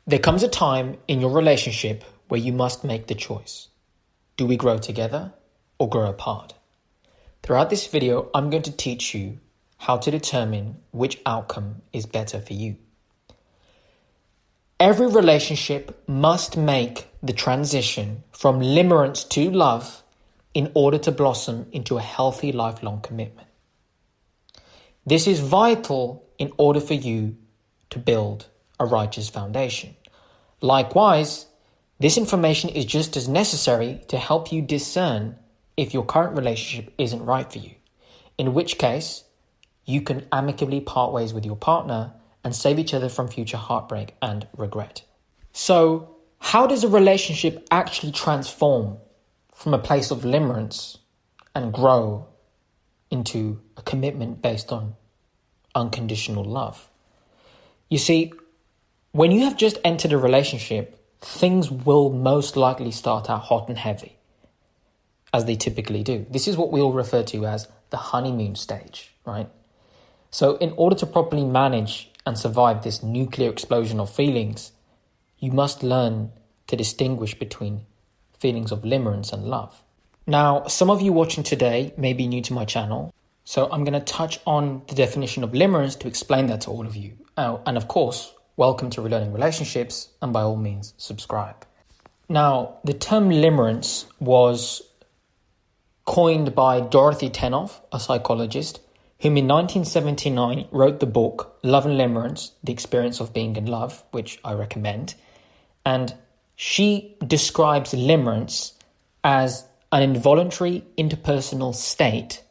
There comes a time in your relationship where you must make the choice. Do we grow together or grow apart? Throughout this video, I'm going to teach you how to determine which outcome is better for you. Every relationship must make the transition from limerence to love in order to blossom into a healthy lifelong commitment. This is vital in order for you to build a righteous foundation. Likewise, this information is just as necessary to help you discern if your current relationship isn't right for you, in which case you can amicably part ways with your partner and save each other from future heartbreak and regret. So, how does a relationship actually transform from a place of limerence and grow into a commitment based on unconditional love? You see, when you have just entered a relationship, things will most likely start out hot and heavy, as they typically do. This is what we all refer to as the honeymoon stage, right? So in order to properly manage and survive this nuclear explosion of feelings, you must learn to distinguish between feelings of limerence and love. Now, some of you watching today may be new to my channel, so I'm going to touch on the definition of limerence to explain that to all of you. And of course, welcome to Relearning Relationships, and by all means, subscribe. Now, the term limerence was coined by Dorothy Tenoff, a psychologist, whom in 1979 wrote the book Love and Limerence, The Experience of Being in Love, which I recommend. And she describes limerence as an involuntary interpersonal state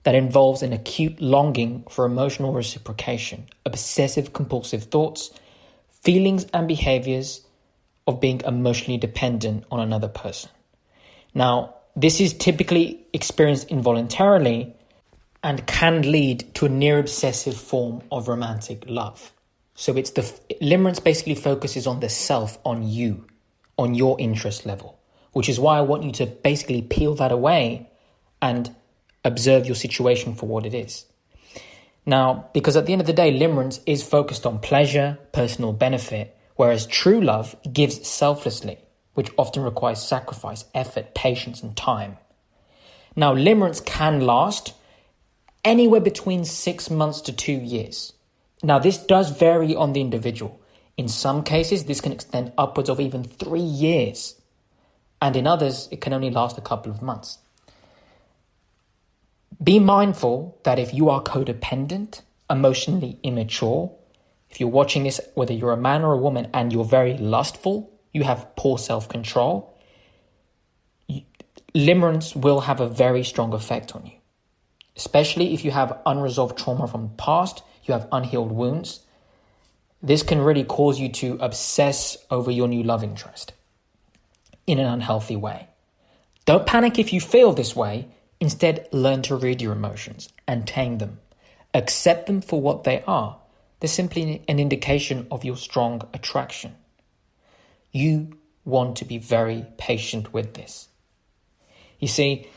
that involves an acute longing for emotional reciprocation, obsessive compulsive thoughts, feelings and behaviors of being emotionally dependent on another person. Now, this is typically experienced involuntarily and can lead to a near obsessive form of romantic love. So limerence basically focuses on the self, on you, on your interest level, which is why I want you to basically peel that away and observe your situation for what it is. Now, because at the end of the day, limerence is focused on pleasure, personal benefit, whereas true love gives selflessly, which often requires sacrifice, effort, patience, and time. Now, limerence can last anywhere between 6 months to 2 years. Now, this does vary on the individual. In some cases, this can extend upwards of even 3 years. And in others, it can only last a couple of months. Be mindful that if you are codependent, emotionally immature, if you're watching this, whether you're a man or a woman, and you're very lustful, you have poor self-control, limerence will have a very strong effect on you. Especially if you have unresolved trauma from the past, you have unhealed wounds. This can really cause you to obsess over your new love interest in an unhealthy way. Don't panic if you feel this way. Instead, learn to read your emotions and tame them. Accept them for what they are. They're simply an indication of your strong attraction. You want to be very patient with this. You see,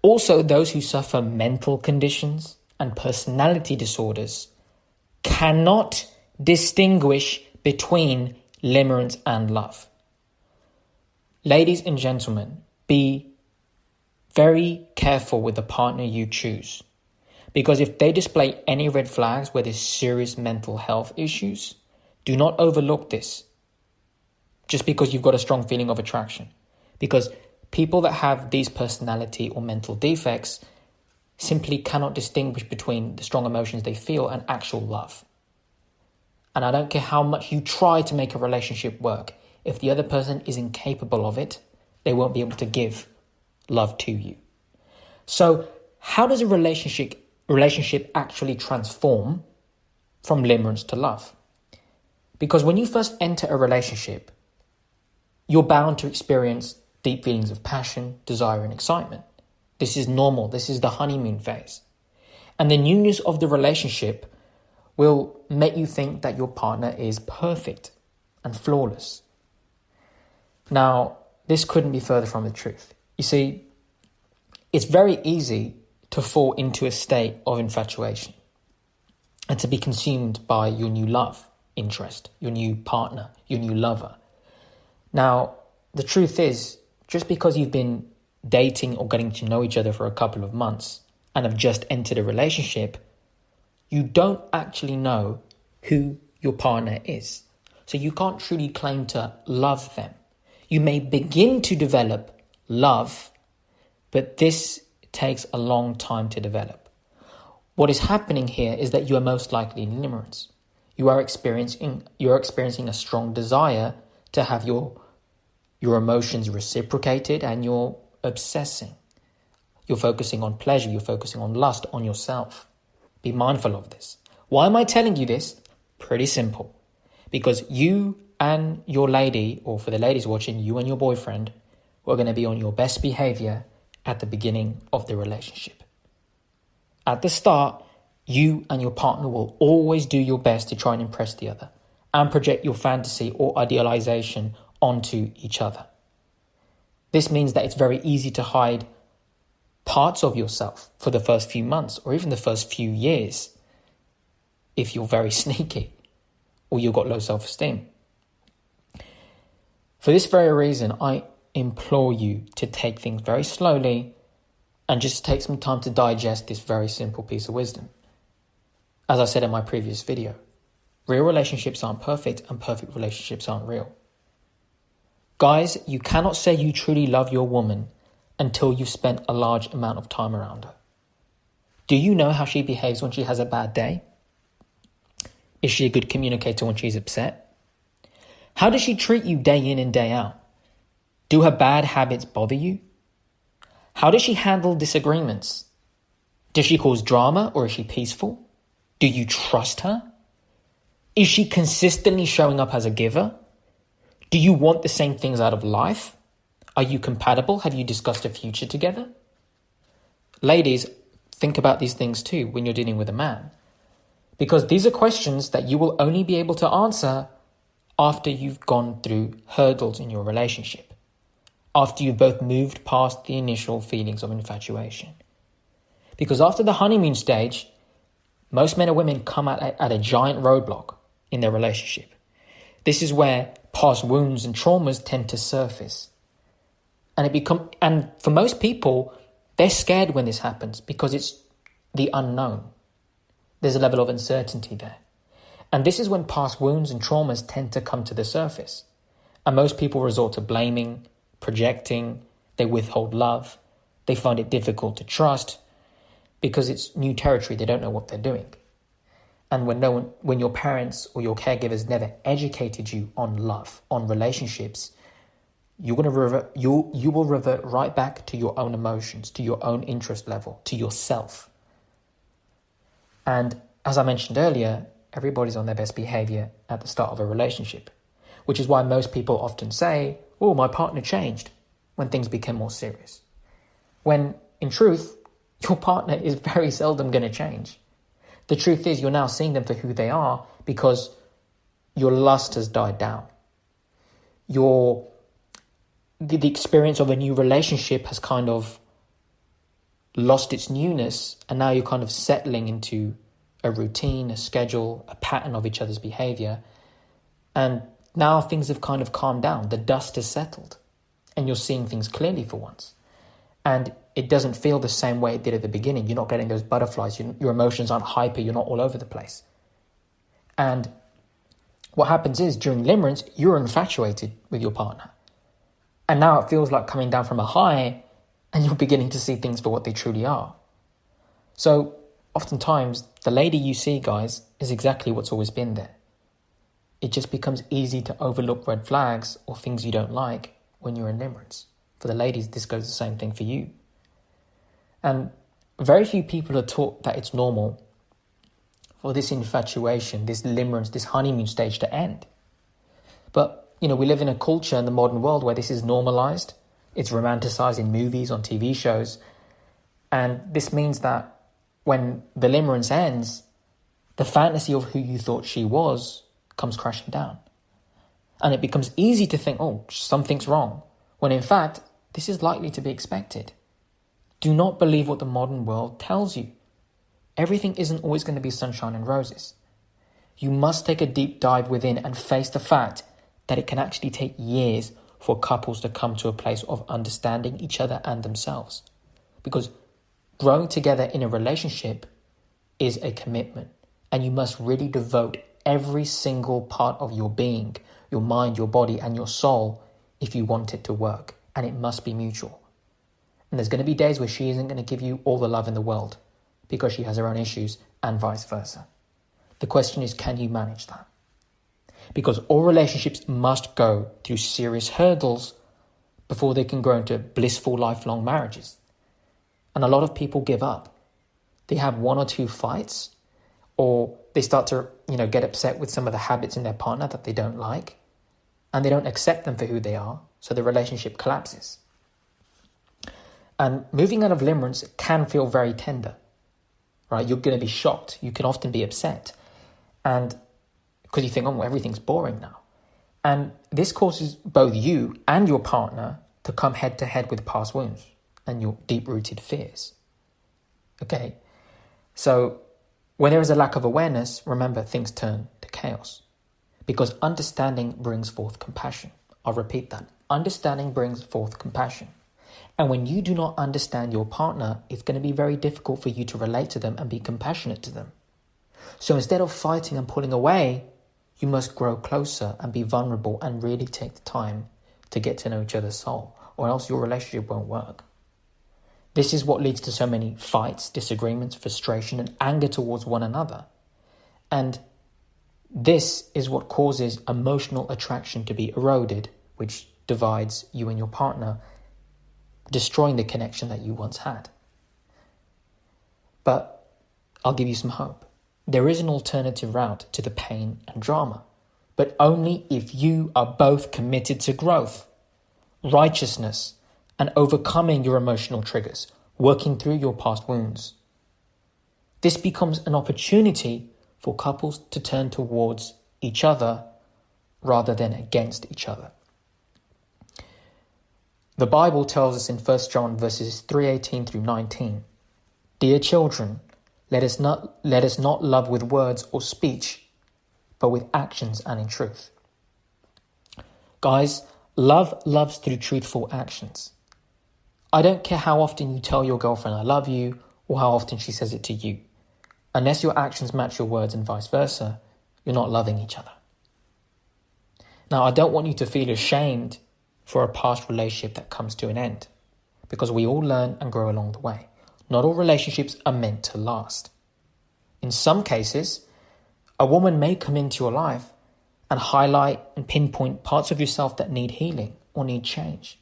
also those who suffer mental conditions and personality disorders cannot distinguish between limerence and love. Ladies and gentlemen, be very careful with the partner you choose, because if they display any red flags where there's serious mental health issues, do not overlook this just because you've got a strong feeling of attraction. Because people that have these personality or mental defects simply cannot distinguish between the strong emotions they feel and actual love. And I don't care how much you try to make a relationship work, if the other person is incapable of it, they won't be able to give love to you. So how does a relationship actually transform from limerence to love? Because when you first enter a relationship, you're bound to experience deep feelings of passion, desire, and excitement. This is normal. This is the honeymoon phase. And the newness of the relationship will make you think that your partner is perfect and flawless. Now, this couldn't be further from the truth. You see, it's very easy to fall into a state of infatuation and to be consumed by your new love interest, your new partner, your new lover. Now, the truth is, just because you've been dating or getting to know each other for a couple of months and have just entered a relationship, you don't actually know who your partner is. So you can't truly claim to love them. You may begin to develop love, but this takes a long time to develop. What is happening here is that you are most likely in limerence. You're experiencing a strong desire to have your emotions reciprocated, and you're obsessing. You're focusing on pleasure, you're focusing on lust, on yourself. Be mindful of this. Why am I telling you this? Pretty simple. Because you and your lady, or for the ladies watching, you and your boyfriend, were going to be on your best behavior at the beginning of the relationship. At the start, you and your partner will always do your best to try and impress the other and project your fantasy or idealization onto each other. This means that it's very easy to hide parts of yourself for the first few months or even the first few years if you're very sneaky or you've got low self-esteem. For this very reason, I implore you to take things very slowly and just take some time to digest this very simple piece of wisdom. As I said in my previous video, real relationships aren't perfect and perfect relationships aren't real. Guys, you cannot say you truly love your woman until you've spent a large amount of time around her. Do you know how she behaves when she has a bad day? Is she a good communicator when she's upset? How does she treat you day in and day out? Do her bad habits bother you? How does she handle disagreements? Does she cause drama or is she peaceful? Do you trust her? Is she consistently showing up as a giver? Do you want the same things out of life? Are you compatible? Have you discussed a future together? Ladies, think about these things too when you're dealing with a man. Because these are questions that you will only be able to answer after you've gone through hurdles in your relationship. After you've both moved past the initial feelings of infatuation. Because after the honeymoon stage, most men and women come at a giant roadblock in their relationship. This is where past wounds and traumas tend to surface. And for most people, they're scared when this happens because it's the unknown. There's a level of uncertainty there. And this is when past wounds and traumas tend to come to the surface. And most people resort to blaming, projecting, they withhold love, they find it difficult to trust because it's new territory, they don't know what they're doing. And when your parents or your caregivers never educated you on love, on relationships, you will revert right back to your own emotions, to your own interest level, to yourself. And as I mentioned earlier, everybody's on their best behavior at the start of a relationship, which is why most people often say, oh, my partner changed when things became more serious. When in truth, your partner is very seldom going to change. The truth is you're now seeing them for who they are because your lust has died down. The experience of a new relationship has kind of lost its newness, and now you're kind of settling into a routine, a schedule, a pattern of each other's behavior. And now things have kind of calmed down. The dust has settled and you're seeing things clearly for once. And it doesn't feel the same way it did at the beginning. You're not getting those butterflies. Your emotions aren't hyper. You're not all over the place. And what happens is during limerence, you're infatuated with your partner. And now it feels like coming down from a high and you're beginning to see things for what they truly are. So oftentimes the lady you see, guys, is exactly what's always been there. It just becomes easy to overlook red flags or things you don't like when you're in limerence. For the ladies, this goes the same thing for you. And very few people are taught that it's normal for this infatuation, this limerence, this honeymoon stage to end. But, we live in a culture in the modern world where this is normalized. It's romanticized in movies, on TV shows. And this means that when the limerence ends, the fantasy of who you thought she was comes crashing down. And it becomes easy to think, oh, something's wrong, when in fact, this is likely to be expected. Do not believe what the modern world tells you. Everything isn't always going to be sunshine and roses. You must take a deep dive within and face the fact that it can actually take years for couples to come to a place of understanding each other and themselves. Because growing together in a relationship is a commitment, and you must really devote every single part of your being, your mind, your body, and your soul if you want it to work, and it must be mutual. And there's going to be days where she isn't going to give you all the love in the world because she has her own issues, and vice versa. The question is, can you manage that? Because all relationships must go through serious hurdles before they can grow into blissful lifelong marriages. And a lot of people give up. They have one or two fights, or they start to, get upset with some of the habits in their partner that they don't like, and they don't accept them for who they are, so the relationship collapses. And moving out of limerence can feel very tender, right? You're going to be shocked. You can often be upset. And because you think, everything's boring now. And this causes both you and your partner to come head to head with past wounds and your deep-rooted fears. Okay? So when there is a lack of awareness, remember, things turn to chaos. Because understanding brings forth compassion. I'll repeat that. Understanding brings forth compassion. And when you do not understand your partner, it's going to be very difficult for you to relate to them and be compassionate to them. So instead of fighting and pulling away, you must grow closer and be vulnerable and really take the time to get to know each other's soul, or else your relationship won't work. This is what leads to so many fights, disagreements, frustration, and anger towards one another. And this is what causes emotional attraction to be eroded, which divides you and your partner, destroying the connection that you once had. But I'll give you some hope. There is an alternative route to the pain and drama, but only if you are both committed to growth, righteousness, and overcoming your emotional triggers, working through your past wounds. This becomes an opportunity for couples to turn towards each other rather than against each other. The Bible tells us in 1 John verses 3:18 through 19, "Dear children, let us not love with words or speech, but with actions and in truth." Guys, love loves through truthful actions. I don't care how often you tell your girlfriend "I love you" or how often she says it to you. Unless your actions match your words and vice versa, you're not loving each other. Now, I don't want you to feel ashamed for a past relationship that comes to an end, because we all learn and grow along the way. Not all relationships are meant to last. In some cases, a woman may come into your life and highlight and pinpoint parts of yourself that need healing or need change.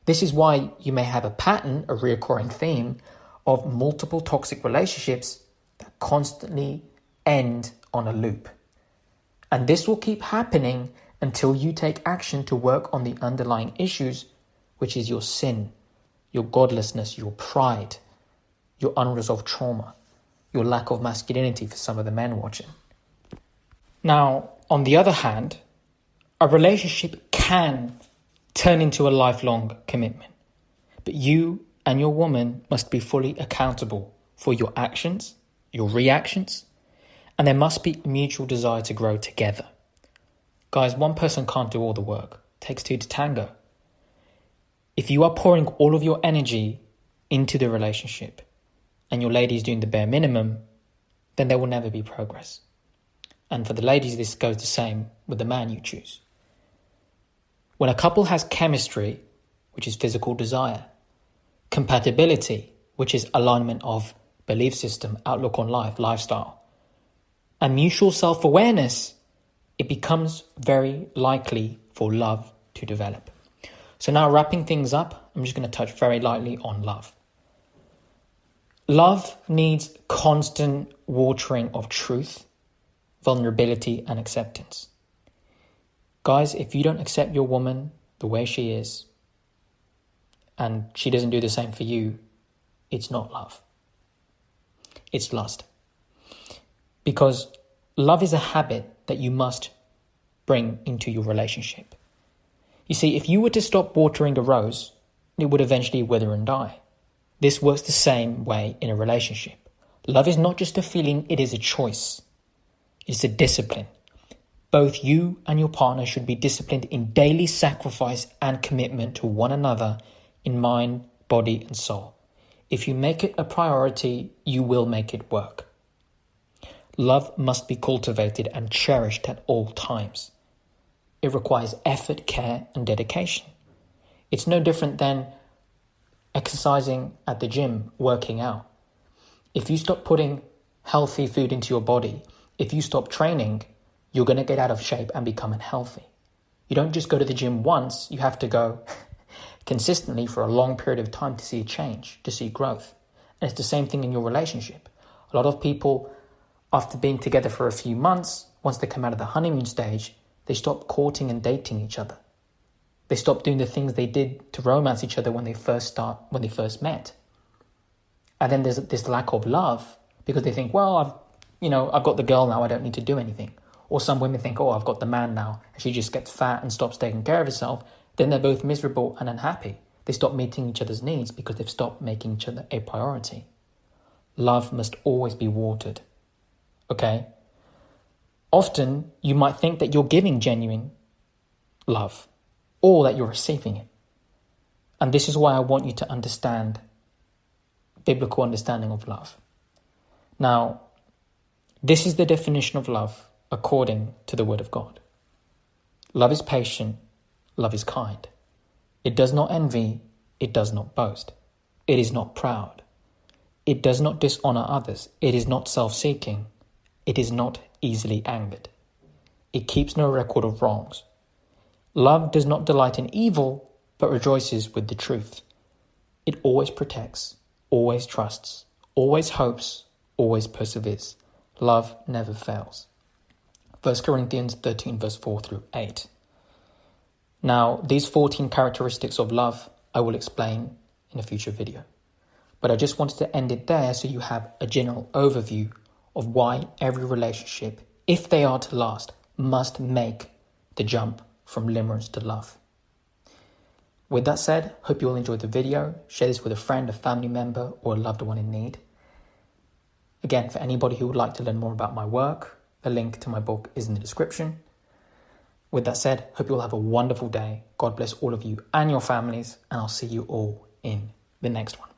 This is why you may have a pattern, a recurring theme, of multiple toxic relationships that constantly end on a loop. And this will keep happening until you take action to work on the underlying issues, which is your sin, your godlessness, your pride, your unresolved trauma, your lack of masculinity for some of the men watching. Now, on the other hand, a relationship can turn into a lifelong commitment, but you and your woman must be fully accountable for your actions, your reactions, and there must be mutual desire to grow together. Guys, one person can't do all the work. It takes two to tango. If you are pouring all of your energy into the relationship and your lady is doing the bare minimum, then there will never be progress. And for the ladies, this goes the same with the man you choose. When a couple has chemistry, which is physical desire, compatibility, which is alignment of belief system, outlook on life, lifestyle, and mutual self-awareness, it becomes very likely for love to develop. So now, wrapping things up, I'm just going to touch very lightly on love. Love needs constant watering of truth, vulnerability, and acceptance. Guys, if you don't accept your woman the way she is, and she doesn't do the same for you, it's not love. It's lust. Because love is a habit that you must bring into your relationship. You see, if you were to stop watering a rose, it would eventually wither and die. This works the same way in a relationship. Love is not just a feeling, it is a choice. It's a discipline. Both you and your partner should be disciplined in daily sacrifice and commitment to one another in mind, body, and soul. If you make it a priority, you will make it work. Love must be cultivated and cherished at all times. It requires effort, care, and dedication. It's no different than exercising at the gym, working out. If you stop putting healthy food into your body, if you stop training, you're going to get out of shape and become unhealthy. You don't just go to the gym once, you have to go consistently for a long period of time to see a change, to see growth. And it's the same thing in your relationship. A lot of people, after being together for a few months, once they come out of the honeymoon stage, they stop courting and dating each other. They stop doing the things they did to romance each other when they first met. And then there's this lack of love because they think, well, I've got the girl now, I don't need to do anything. Or some women think, oh, I've got the man now, and she just gets fat and stops taking care of herself. Then they're both miserable and unhappy. They stop meeting each other's needs because they've stopped making each other a priority. Love must always be watered. Okay? Often, you might think that you're giving genuine love or that you're receiving it. And this is why I want you to understand biblical understanding of love. Now, this is the definition of love according to the Word of God. Love is patient. Love is kind. It does not envy. It does not boast. It is not proud. It does not dishonor others. It is not self-seeking. It is not easily angered. It keeps no record of wrongs. Love does not delight in evil, but rejoices with the truth. It always protects, always trusts, always hopes, always perseveres. Love never fails. 1 Corinthians 13 verse 4 through 8. Now, these 14 characteristics of love I will explain in a future video. But I just wanted to end it there so you have a general overview of why every relationship, if they are to last, must make the jump from limerence to love. With that said, hope you all enjoyed the video. Share this with a friend, a family member, or a loved one in need. Again, for anybody who would like to learn more about my work, a link to my book is in the description. With that said, hope you all have a wonderful day. God bless all of you and your families, and I'll see you all in the next one.